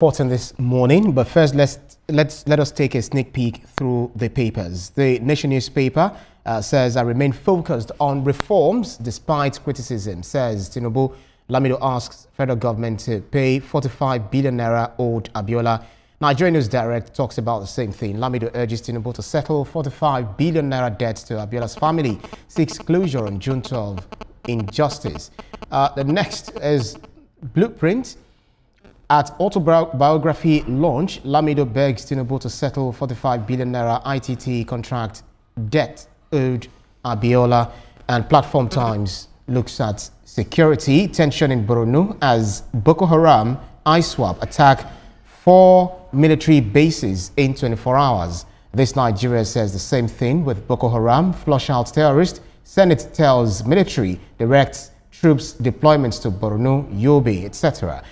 Important this morning, but first let us take a sneak peek through the papers. The Nation newspaper says I remain focused on reforms despite criticism. Says Tinubu. Lamido asks federal government to pay 45 billion naira owed Abiola. Nigerian News Direct talks about the same thing. Lamido urges Tinubu to settle 45 billion naira debt to Abiola's family. Seeks closure on June 12 injustice. The next is Blueprint. At autobiography launch, Lamido begs Tinubu to settle 45 billion naira ITT contract debt owed Abiola. And Platform Times looks at security tension in Borno as Boko Haram, ISWAP attack 4 military bases in 24 hours. This Nigeria says the same thing with Boko Haram, flush out terrorists. Senate tells military directs troops deployments to Borno, Yobe, etc.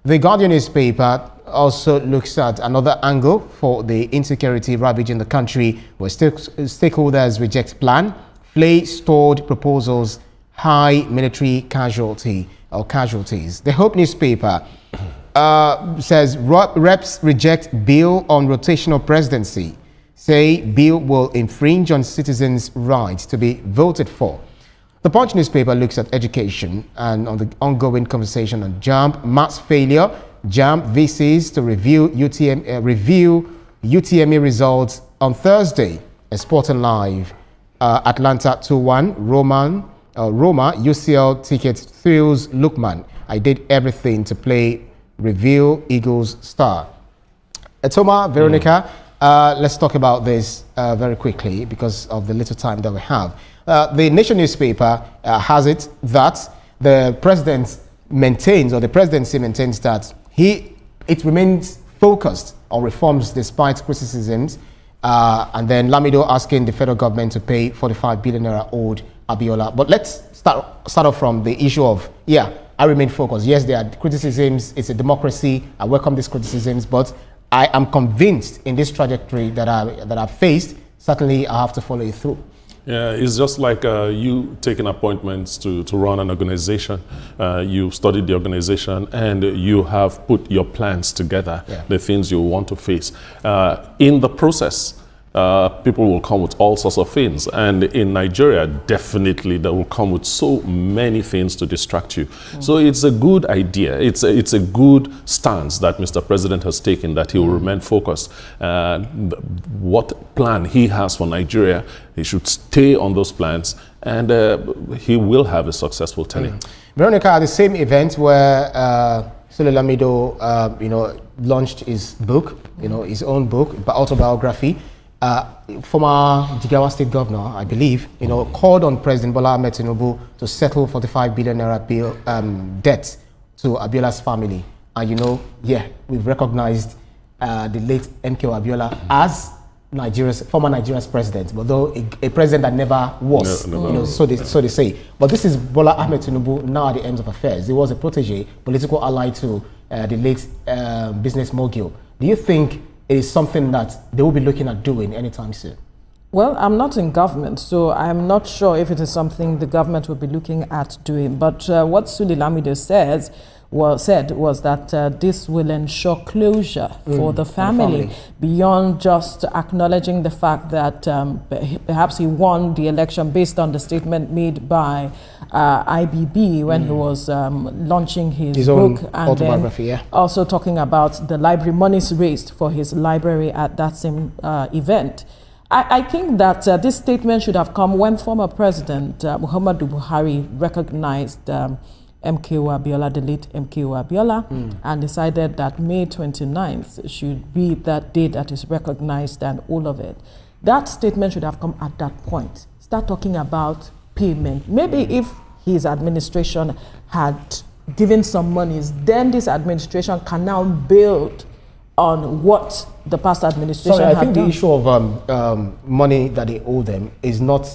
The Guardian newspaper also looks at another angle for the insecurity ravaging the country, where stakeholders reject plan, flay stored proposals, high military casualties. The Hope newspaper says reps reject bill on rotational presidency, say bill will infringe on citizens' rights to be voted for. The Punch newspaper looks at education and on the ongoing conversation on JAMB, maths failure, JAMB VCs to review UTME results on Thursday. Sporting Live, Atlanta 2-1, Roma, UCL ticket thrills Lookman. I did everything to play review Eagles star. Etoma, Veronica, let's talk about this very quickly because of the little time that we have. The Nation newspaper has it that the president maintains, or the presidency maintains, that it remains focused on reforms despite criticisms. And then Lamido asking the federal government to pay 45 billion naira owed Abiola. But let's start off from the issue of, I remain focused. Yes, there are criticisms. It's a democracy. I welcome these criticisms, but I am convinced in this trajectory that I've faced, certainly I have to follow it through. Yeah, it's just like you taking appointments to run an organization. You studied the organization and you have put your plans together, the things you want to face. In the process, people will come with all sorts of things. And in Nigeria, definitely they will come with so many things to distract you. So it's a good idea. It's a good stance that Mr. President has taken, that he will remain focused. What plan he has for Nigeria, he should stay on those plans, and he will have a successful tenure. Veronica, at the same event where Sule Lamido, launched his book, his own book, autobiography, former Jigawa State Governor, I believe, called on President Bola Ahmed Tinubu to settle 45 billion naira bill debt to Abiola's family. And we've recognized the late MKO Abiola as former Nigeria's president, but though a president that never was, so they say. But this is Bola Ahmed Tinubu now at the end of affairs. He was a protege, political ally to the late business mogul. Do you think it is something that they will be looking at doing anytime soon? Well, I'm not in government, so I'm not sure if it is something the government will be looking at doing. But what Sule Lamido said was that this will ensure closure for the family, beyond just acknowledging the fact that perhaps he won the election based on the statement made by IBB when he was launching his book, and then also talking about the library monies raised for his library at that same event. I think that this statement should have come when former President Muhammadu Buhari recognized MKO Abiola, the late MKO Abiola, and decided that May 29th should be that day that is recognized and all of it. That statement should have come at that point. Start talking about payment. Maybe if his administration had given some monies, then this administration can now build on what the past administration had done. I think the issue of money that they owe them is not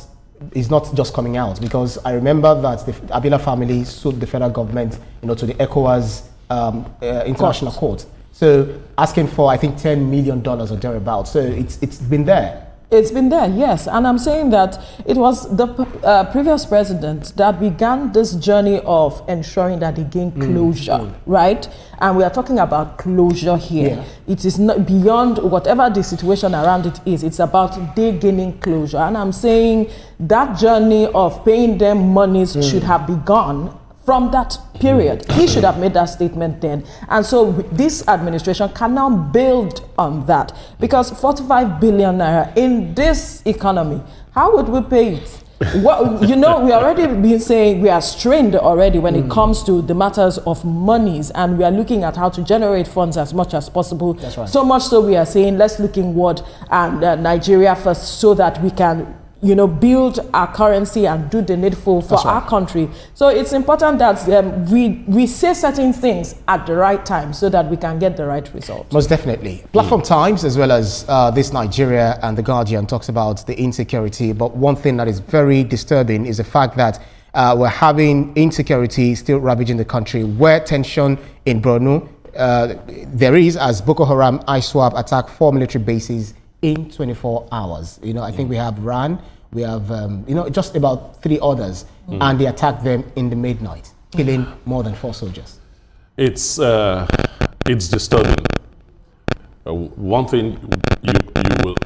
just coming out, because I remember that the Abiola family sued the federal government, to the ECOWAS International Court. So asking for, I think, $10 million or thereabouts. So it's been there. It's been there, yes. And I'm saying that it was the previous president that began this journey of ensuring that they gain closure, right? And we are talking about closure here. Yeah. It is not beyond whatever the situation around it is. It's about they gaining closure. And I'm saying that journey of paying them monies should have begun from that period. He should have made that statement then. And so this administration can now build on that, because 45 billion naira in this economy, how would we pay it? Well, you know, we already been saying we are strained already when it comes to the matters of monies, and we are looking at how to generate funds as much as possible. That's right. So much so we are saying, let's look inward and Nigeria first, so that we can, you know, build our currency and do the needful for our country. So it's important that we say certain things at the right time so that we can get the right result. Most definitely. Platform Times, as well as this Nigeria and The Guardian, talks about the insecurity. But one thing that is very disturbing is the fact that we're having insecurity still ravaging the country, where tension in Borno, there is, as Boko Haram, ISWAP attack 4 military bases in 24 hours. You know, I think we have Ran, we have, you know, just about 3 others, and they attacked them in the midnight, killing more than 4 soldiers. It's disturbing. One thing you will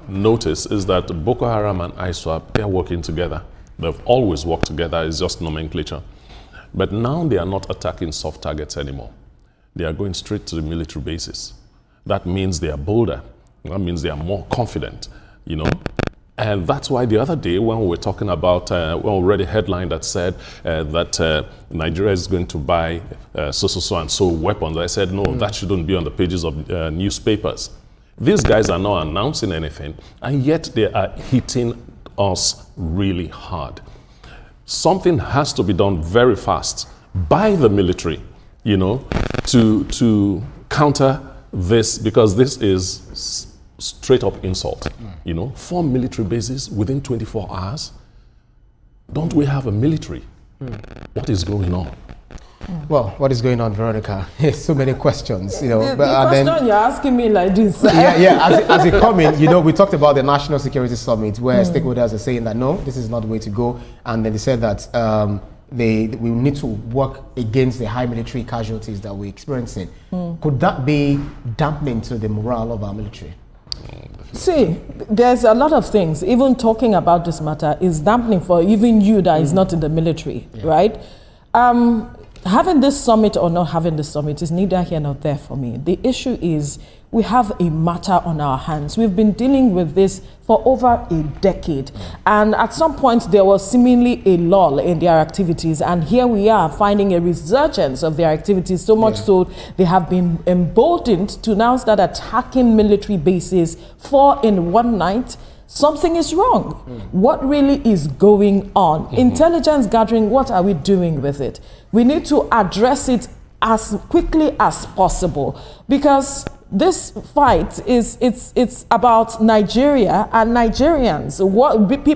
notice is that Boko Haram and ISWAP, they are working together. They've always worked together. It's just nomenclature. But now they are not attacking soft targets anymore. They are going straight to the military bases. That means they are bolder. That means they are more confident, you know. And that's why the other day when we were talking about, when we read a headline that said that Nigeria is going to buy so and so weapons, I said, no, that shouldn't be on the pages of newspapers. These guys are not announcing anything, and yet they are hitting us really hard. Something has to be done very fast by the military, you know, to counter this, because this is straight up insult. You know, 4 military bases within 24 hours. Don't we have a military? What is going on? Well, what is going on, Veronica? So many questions, you know. The question you're asking me like this. As you come in, you know, we talked about the National Security Summit, where stakeholders are saying that no, this is not the way to go, and then they said that we need to work against the high military casualties that we're experiencing. Could that be dampening to the morale of our military? See, there's a lot of things. Even talking about this matter is dampening for even you that is not in the military, right? Having this summit or not having this summit is neither here nor there for me. The issue is we have a matter on our hands. We've been dealing with this for over a decade. And at some point, there was seemingly a lull in their activities. And here we are finding a resurgence of their activities, so much so they have been emboldened to now start attacking military bases 4 in one night. Something is wrong. What really is going on? Intelligence gathering, what are we doing with it? We need to address it as quickly as possible, because this fight it's about Nigeria and Nigerians.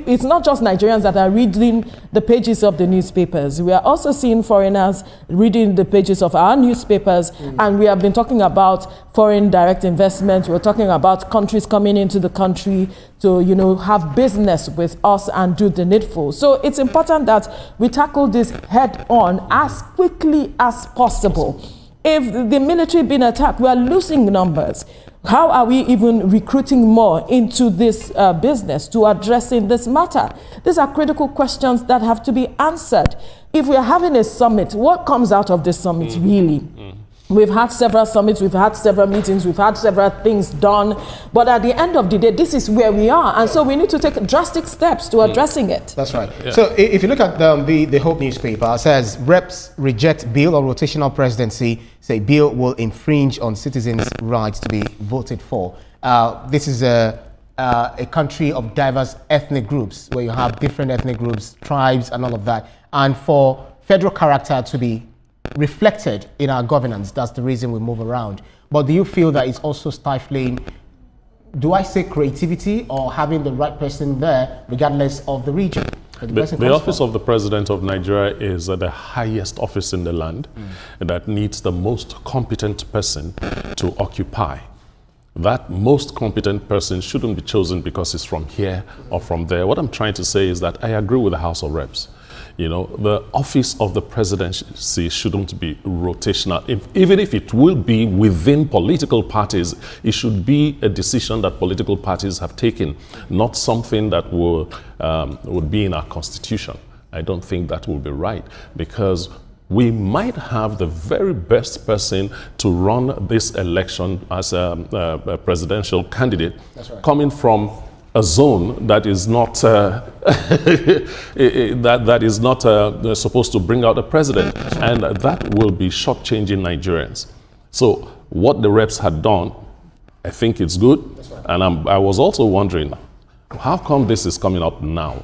It's not just Nigerians that are reading the pages of the newspapers. We are also seeing foreigners reading the pages of our newspapers, and we have been talking about foreign direct investment. We're talking about countries coming into the country to, you know, have business with us and do the needful. So it's important that we tackle this head on as quickly as possible. If the military being attacked, we are losing numbers. How are we even recruiting more into this business to addressing this matter? These are critical questions that have to be answered. If we are having a summit, what comes out of this summit really? We've had several summits, we've had several meetings, we've had several things done. But at the end of the day, this is where we are. And so we need to take drastic steps to addressing it. That's right. Yeah. So if you look at the Hope newspaper, it says reps reject bill on rotational presidency, say bill will infringe on citizens' rights to be voted for. This is a country of diverse ethnic groups, where you have different ethnic groups, tribes, and all of that. And for federal character to be reflected in our governance, that's the reason we move around. But do you feel that it's also stifling, do I say creativity, or having the right person there regardless of the region? The office of the President of Nigeria is the highest office in the land that needs the most competent person to occupy. that most competent person shouldn't be chosen because it's from here or from there. What I'm trying to say is that I agree with the House of Reps. You know, the office of the presidency shouldn't be rotational. Even if it will be within political parties, it should be a decision that political parties have taken, not something that would be in our constitution. I don't think that will be right, because we might have the very best person to run this election as a presidential candidate, coming from a zone that is not that is not supposed to bring out a president, and that will be short-changing Nigerians. So what the reps had done, I think it's good, and I was also wondering, how come this is coming up now?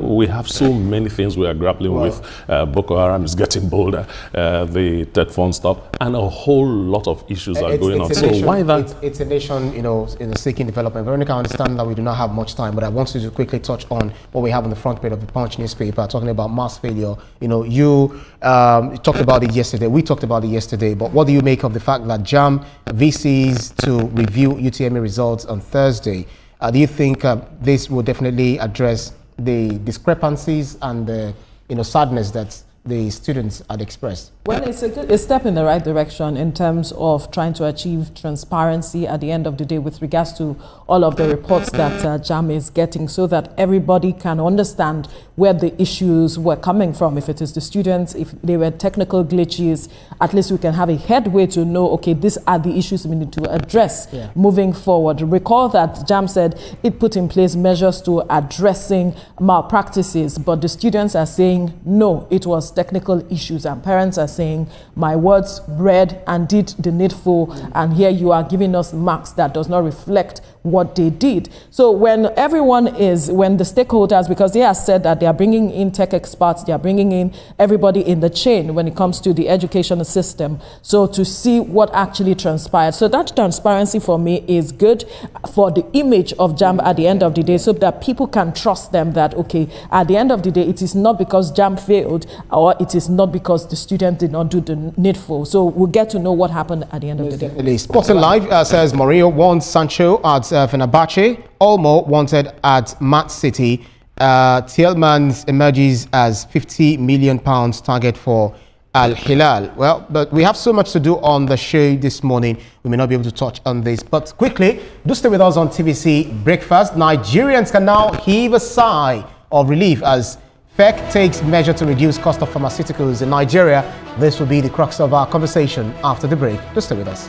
We have so many things we are grappling with. Boko Haram is getting bolder, the TED fund stuff, and a whole lot of issues are going on. So why that? It's a nation, you know, in the seeking development. Veronica, I understand that we do not have much time, but I want you to quickly touch on what we have on the front page of the Punch newspaper, talking about mass failure. You know, you talked about it yesterday. We talked about it yesterday. But what do you make of the fact that JAMB VCs to review UTME results on Thursday? Do you think this will definitely address the discrepancies and the sadness that the students had expressed? Well, it's a step in the right direction in terms of trying to achieve transparency at the end of the day with regards to all of the reports that JAMB is getting, so that everybody can understand where the issues were coming from. If it is the students, if they were technical glitches, at least we can have a headway to know, okay, these are the issues we need to address moving forward. Recall that JAMB said it put in place measures to addressing malpractices, but the students are saying, no, it was technical issues, and parents are saying, my words read and did the needful, and here you are giving us marks that does not reflect what they did. So when the stakeholders, because they have said that they are bringing in tech experts, they are bringing in everybody in the chain when it comes to the educational system, so to see what actually transpired. So that transparency for me is good for the image of JAMB at the end of the day, so that people can trust them that, okay, at the end of the day, it is not because JAMB failed, or it is not because the student did not do the needful. So we'll get to know what happened at the end of the day. Sporting Live says Mourinho wants Sancho at Fenerbahce, Olmo wanted at Man City. Tielemans emerges as £50 million target for Al Hilal. Well, but we have so much to do on the show this morning. We may not be able to touch on this, but quickly, do stay with us on TVC Breakfast. Nigerians can now heave a sigh of relief as FEC takes measure to reduce cost of pharmaceuticals in Nigeria. This will be the crux of our conversation after the break. Just stay with us.